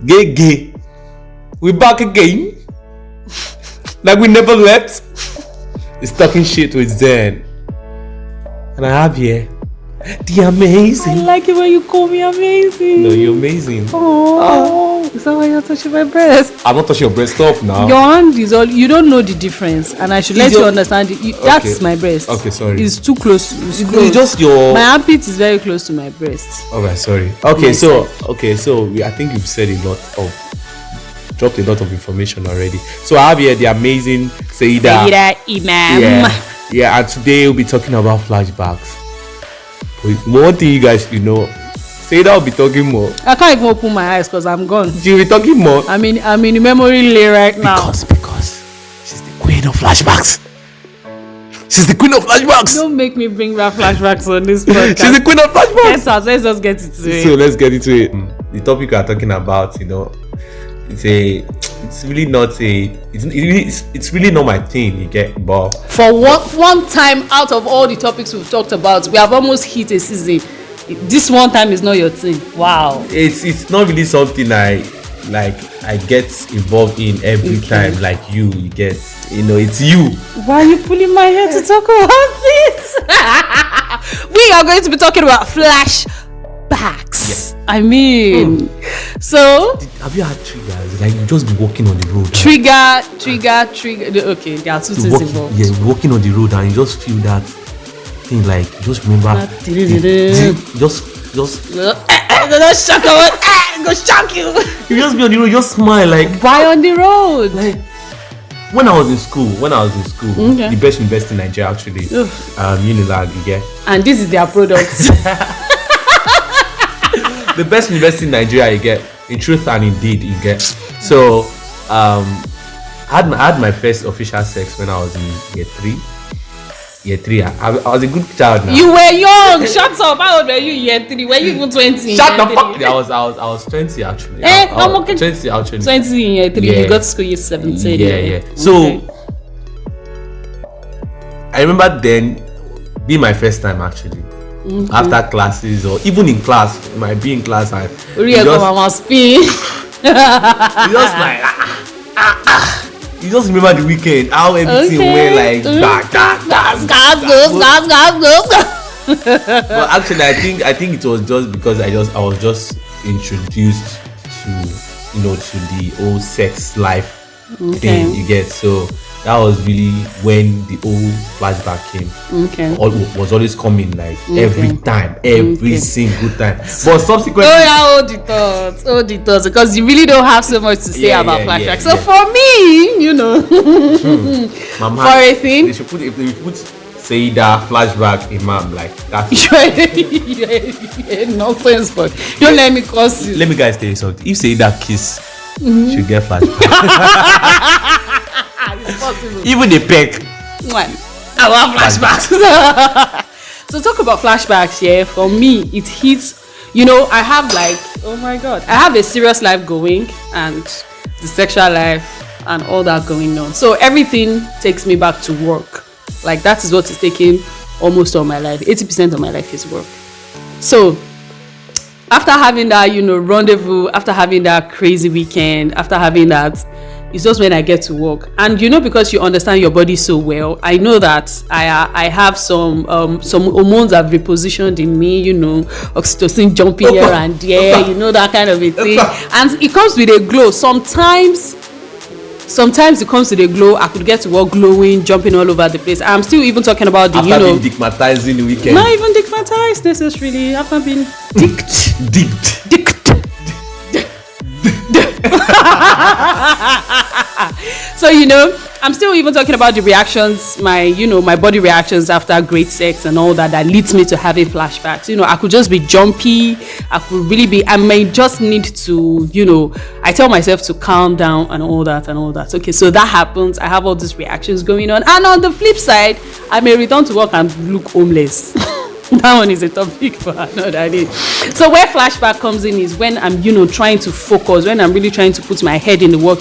Gay. We back again. Like we never left. It's talking shit with ZHEN. And I have here the amazing. I like it when you call me amazing. No, you're amazing. Oh, is that why you're touching my breast? I'm not touching your breast. Stop now. Your hand is all. You don't know the difference, and I should let you understand it. That's my breast. Okay, sorry. It's too close. It's It's just your. My armpit is very close to my breast. Alright, sorry. Okay, so I think you've said dropped a lot of information already. So I have here the amazing Saida Imam. Yeah, and today we'll be talking about flashbacks. But one thing you guys should know, Saida will be talking more. I can't even open my eyes because I'm gone. She'll be talking more. I'm in memory lane right now. Because she's the queen of flashbacks. She's the queen of flashbacks. Don't make me bring back flashbacks on this podcast. She's the queen of flashbacks. Let's just get into it. So let's get into it. The topic we are talking about, it's really not my thing, you get, but for one time out of all the topics we've talked about, we have almost hit a season. This one time is not your thing. Wow. It's not really something I get involved in every time like you get, it's you. Why are you pulling my hair to talk about it? We are going to be talking about flashbacks. So have you had triggers? Like you just be walking on the road. Trigger. Okay, there are two things involved. Yeah, walking on the road and you just feel that thing, like you just remember. Just go shock you. You just be on the road, just smile like. Why on the road? Like when I was in school, okay. The best university in Nigeria actually, Unilag, you get. And this is their product. The best university in Nigeria, you get. In truth and indeed, you get. So, I had my first official sex when I was in year three. I was a good child now. You were young. Shut up. How old were you in year 3? Were you even 20? Shut the fuck. I was 20 actually. I'm okay. 20 actually. 20 in year 3. Yeah. You got to school year 17. Yeah. So, I remember then being my first time actually. Mm-hmm. After classes or even in class, it might be in class and you just like you just remember the weekend, how everything went like gas. But actually I think it was just because I was just introduced to to the whole sex life thing, you get. So that was really when the old flashback came. Was always coming like every time, every single time. But subsequently, hold the thoughts, because you really don't have so much to say about flashback. So for me, Mama, for a thing, they should put Saida flashback Imam like that. Nonsense, but don't let me curse you. Let me guys tell you something. If Saida kiss, she'll get flashback. Even the peck. I love flashbacks. So talk about flashbacks. For me it hits, I have I have a serious life going and the sexual life and all that going on, so everything takes me back to work. Like that is what is taking almost all my life. 80% of my life is work. So after having that rendezvous, after having that crazy weekend, after having that, it's just when I get to work. And because you understand your body so well, I know that I have some hormones have repositioned in me, oxytocin jumping here and there, that kind of a thing. And it comes with a glow. Sometimes it comes with a glow. I could get to work glowing, jumping all over the place. I'm still even talking about the, after being digmatized in the weekend. Not even digmatized necessarily. After being dicked. So I'm still even talking about the reactions, my body reactions after great sex and all that leads me to having flashbacks. I could just be jumpy. I may just need to, I tell myself to calm down and all that. Okay, so that happens. I have all these reactions going on, and on the flip side, I may return to work and look homeless. That one is a topic for another day. So where flashback comes in is when I'm, trying to focus, when I'm really trying to put my head in the work.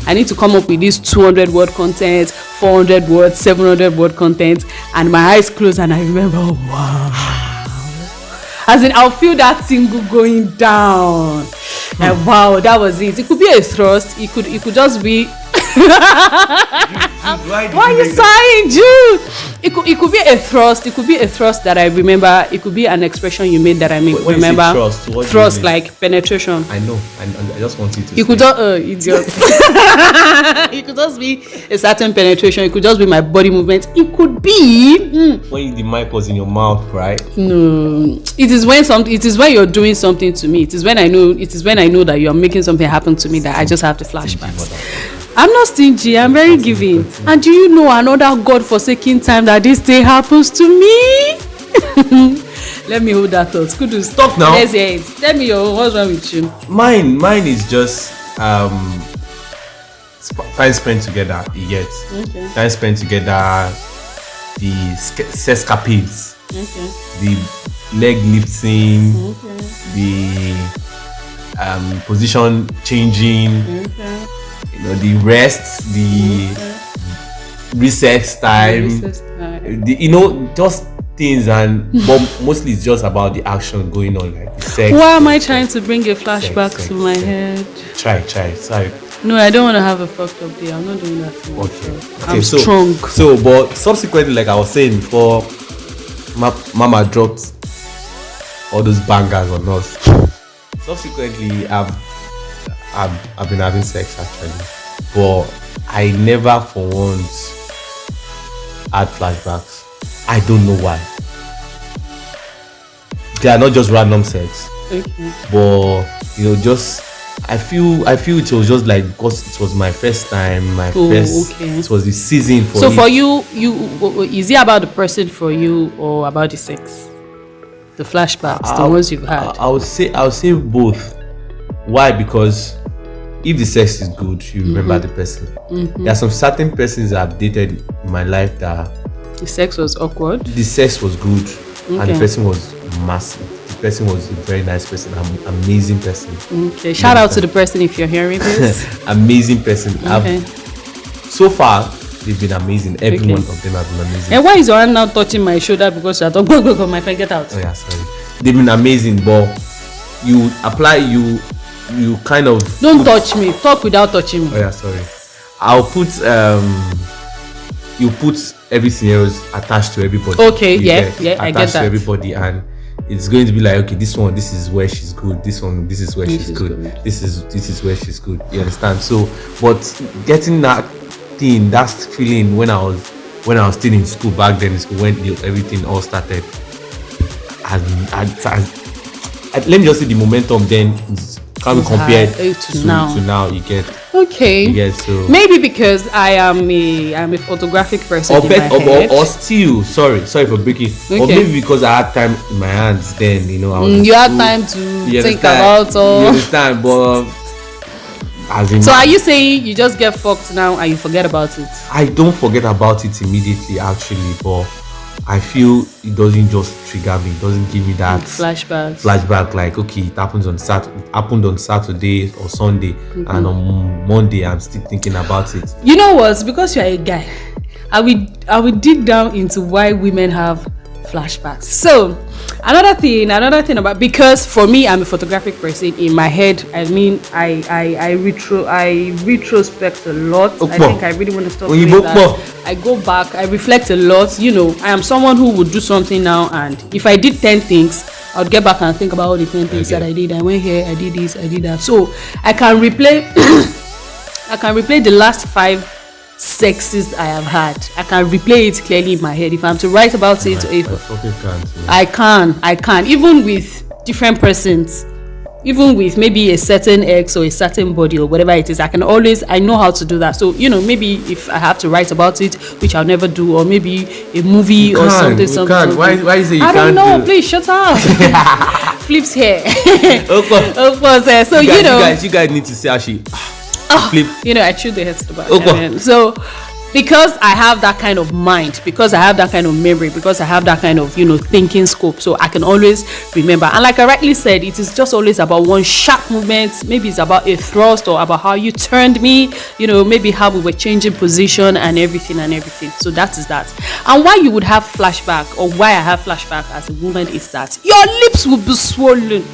I need to come up with this 200 word content, 400 words, 700 word content, and my eyes close and I remember, wow. As in, I'll feel that tingle going down. And wow, that was it. It could be a thrust. It could just be. Why are you sighing, Jude? It could be a thrust. It could be a thrust that I remember. It could be an expression you made that I remember. Thrust, like penetration. I know. I just want you to. You could just idiot. It could just be a certain penetration. It could just be my body movement. It could be when the mic was in your mouth, right? No, it is when you're doing something to me. It is when I know that you're making something happen to me that I just have the flashbacks. I'm not stingy. I'm very giving. And do you know another God-forsaken time that this thing happens to me? Let me hold that thought. Kudu, stop now. Let's hear it. Tell me what's wrong with you. Mine is just time spent together. You get time spent together. The sescapades. The leg lifting. The position changing. The rest, the recess time, just things, but mostly it's just about the action going on, like the sex. Why am I trying to bring a flashback to my head? Try. Sorry. No, I don't want to have a fucked up day. I'm not doing that to myself. Okay, I'm strong. So, but subsequently, like I was saying before, Mama dropped all those bangers on us. Subsequently, I've been having sex actually, but I never for once had flashbacks. I don't know why. They are not just random sex, but just I feel it was just like because it was my first time, it was the season for. So for you, is it about the person for you or about the sex? The flashbacks, the ones you've had. I would say both. Why? Because if the sex is good, you remember the person. There are some certain persons I've dated in my life that the sex was awkward. The sex was good, and the person was massive. The person was a very nice person, amazing person. Okay, shout out to the person if you're hearing this. Amazing person. So far, they've been amazing. Every one of them have been amazing. And why is your hand now touching my shoulder? Because you're talking, go, my friend, get out. Oh yeah, sorry. They've been amazing, but you kind of don't touch me. Talk without touching me. Oh yeah, sorry. I'll put you put every scenario attached to everybody. Okay, I get that. Attached to everybody, and it's going to be like, okay, this is where she's good. This one, this is where she's good. This is where she's good. You understand? So, but getting that thing, that feeling when I was still in school back then, in school when everything all started, let me just say the momentum then can be compared to now. You get so maybe because I am a photographic person or still sorry for breaking, or maybe because I had time in my hands then, I was you had time to think about all. You understand? But so are you saying you just get fucked now and you forget about it? I don't forget about it immediately actually, but I feel it doesn't just trigger me. It doesn't give me that flashback. Like, okay, it happened on Saturday or Sunday, and on Monday I'm still thinking about it. You know what? Because you're a guy, I will dig down into why women have flashbacks. So another thing about, because for me, I'm a photographic person. In my head, I mean, I retrospect a lot. I think I really want to stop doing that. I go back, I reflect a lot. I am someone who would do something now, and if I did 10 things, I would get back and think about all the 10 things that I did. I went here, I did this, I did that. So I can replay the last 5 sexes I have had. I can replay it clearly in my head. If I'm to write about it, I can, even with different persons, even with maybe a certain ex or a certain body or whatever it is. I know how to do that. So maybe if I have to write about it, which I'll never do, or maybe a movie or something. Why is it you can't? I don't know. Please shut up. Flips here. Of course. So you guys need to see how she flip. I chewed the heads about. So because I have that kind of mind, because I have that kind of memory, because I have that kind of thinking scope, so I can always remember. And like I rightly said, it is just always about one sharp movement. Maybe it's about a thrust, or about how you turned me, maybe how we were changing position and everything. So that is that. And why you would have flashback, or why I have flashback as a woman, is that your lips will be swollen.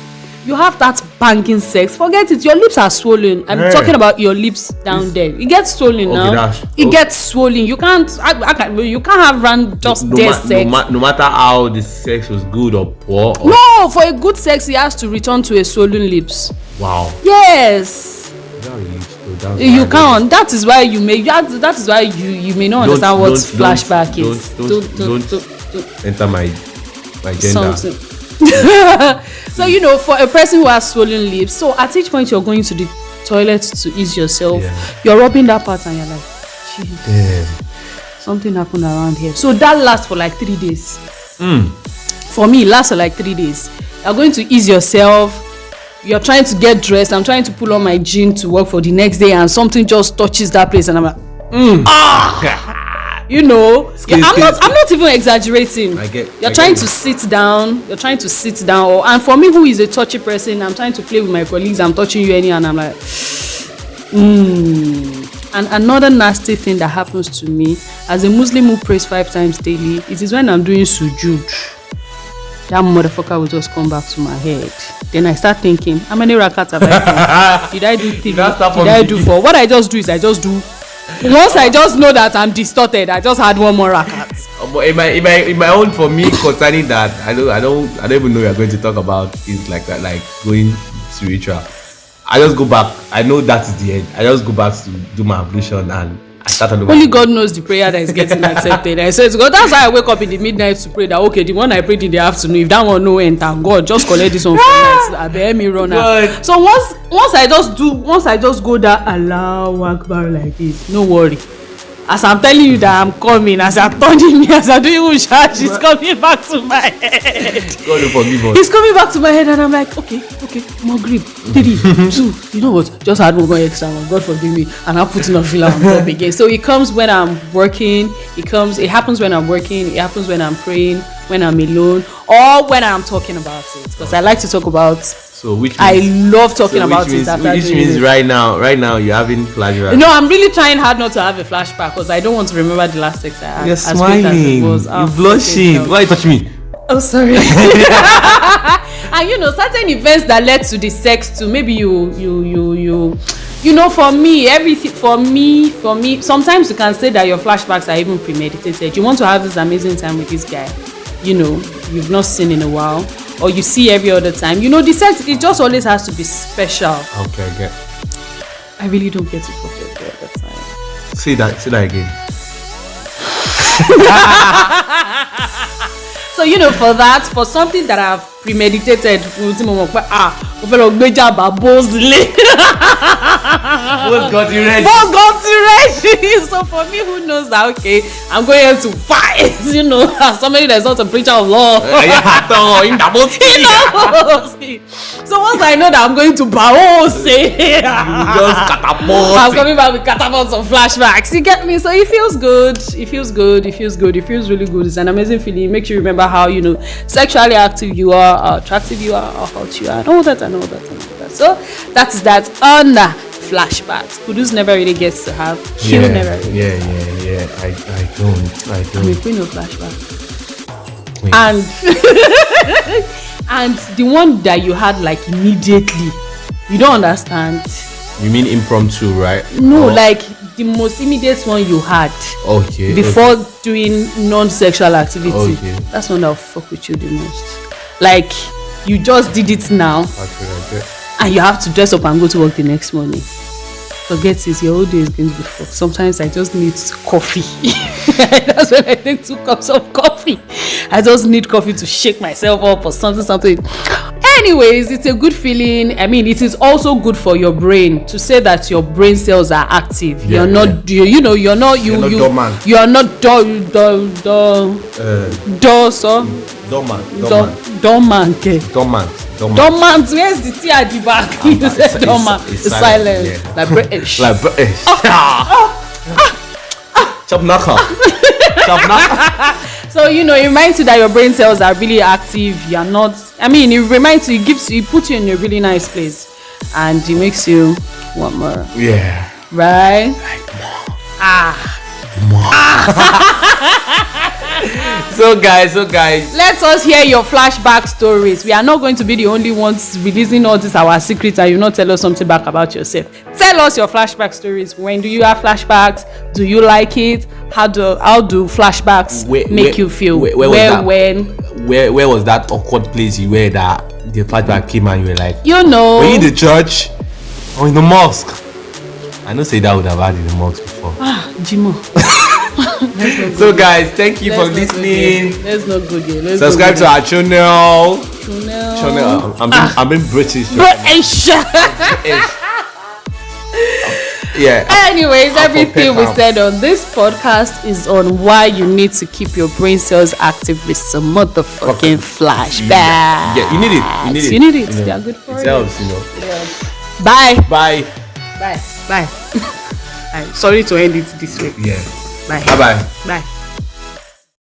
you have that banging sex, forget it. Your lips are swollen. I'm talking about your lips down there. It gets swollen now. It gets swollen. You can't have run just there sex. No matter how the sex was good or poor. No, for a good sex, he has to return to a swollen lips. Wow. Yes. You can't. That is why you may. That is why you may not understand what flashback is. Don't enter my gender. So for a person who has swollen lips, so at each point you're going to the toilet to ease yourself, you're rubbing that part and you're like, damn, something happened around here. So that lasts for like 3 days. For me, it lasts for like 3 days. You're going to ease yourself. You're trying to get dressed. I'm trying to pull on my jean to work for the next day, and something just touches that place, and I'm like, I'm not even exaggerating. You're trying to sit down, and for me, who is a touchy person, I'm trying to play with my colleagues, I'm touching you anyhow, and I'm like, And another nasty thing that happens to me as a Muslim who prays 5 times daily, it is when I'm doing sujood, that motherfucker will just come back to my head. Then I start thinking, how many rakats have I done? Did I do 3? Did I do 4? What I just do is I just do. Once I just know that I'm distorted, I just had 1 more rakat. But in my own, for me, concerning that, I don't even know you're going to talk about is like that, like going spiritual. I just go back. I know that is the end. I just go back to do my ablution and I start on the only God knows the prayer that is getting accepted. I swear to God, that's why I wake up in the midnight to pray that okay, the one I prayed in the afternoon, if that one no enter, God just collect this one for night. I bear me run out. So once I just go that Allahu Akbar like this, no worry. As I'm telling you that I'm coming, as I'm turning me, as I'm doing Usha, she's coming back to my head. God will forgive us. He's coming back to my head and I'm like, okay, more grip. 3, 2, you know what? Just add 1 more extra one. God forgive me. And I'm putting a filler on top again. So it comes when I'm working. It happens when I'm working. It happens when I'm praying, when I'm alone, or when I'm talking about it. Because I like to talk about. So I love talking about it after which means right now you're having flashback. No, I'm really trying hard not to have a flashback because I don't want to remember the last text I had. You're smiling. You're blushing. Why you touch me? Oh, sorry. And certain events that led to the sex too. Maybe for me, everything for me. Sometimes you can say that your flashbacks are even premeditated. You want to have this amazing time with this guy. You've not seen in a while. Or you see every other time. The sex, it just always has to be special. Okay, I get. I really don't get it for every other time. Say that again. So, for something that I've premeditated, Boss got you ready. So for me, who knows that, okay, I'm going to fight, as somebody that's not a preacher of law. So once I know that I'm going to I'm coming back with catapults of flashbacks. You get me? So it feels good. It feels really good. It's an amazing feeling. It makes you remember how, sexually active you are, how attractive you are, how hot you are, and all that. So that is that on flashbacks. Kudus never really gets to have. Never really. Yeah. I don't. I'm a queen of flashbacks. And the one that you had like immediately, you don't understand. You mean impromptu, right? No, like the most immediate one you had. Okay. Before doing non-sexual activity. Okay. That's one that'll fuck with you the most. Like you just did it now. Okay. And you have to dress up and go to work the next morning. Forget it, your whole day is going to be fucked. Sometimes I just need coffee. That's when I take 2 cups of coffee. I just need coffee to shake myself up or something. Anyways, it's a good feeling. I mean, it is also good for your brain to say that your brain cells are active. You're not dormant. You're not dormant. Where's the T at the back? You said dormant. It's silent. Yeah. Like British. Chop knuckle. So it reminds you that your brain cells are really active. You're not. I mean, it reminds you. It puts you in a really nice place, and it makes you want more. Yeah. Right. Like more. So guys, let us hear your flashback stories. We are not going to be the only ones releasing all this our secrets, and you not tell us something back about yourself. Tell us your flashback stories. When do you have flashbacks? Do you like it? How do flashbacks make you feel? Where was that awkward place you were that the flashback came and you were like, you know, were you in the church or in the mosque? I know say that would have had in the mosque before. Jimo. So guys, thank you for listening. Let's not go there. Subscribe to our channel. I'm being British. Yeah. Anyways, everything we said on this podcast is on why you need to keep your brain cells active with some motherfucking flashbacks. Yeah, you need it. You need it. They are good for you. It helps, you know. Yeah. Bye. Sorry to end it this way. Yeah. Bye. Bye. Bye.